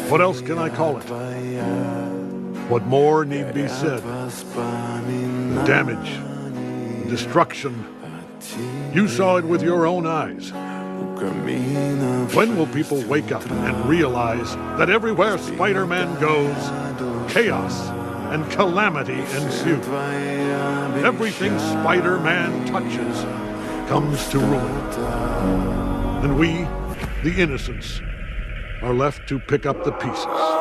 What else can I call it? What more need be said? The damage, the destruction. You saw it with your own eyes. When will people wake up and realize that everywhere Spider-Man goes, chaos and calamity ensue? Everything Spider-Man touches comes to ruin. And we, the innocents, are left to pick up the pieces.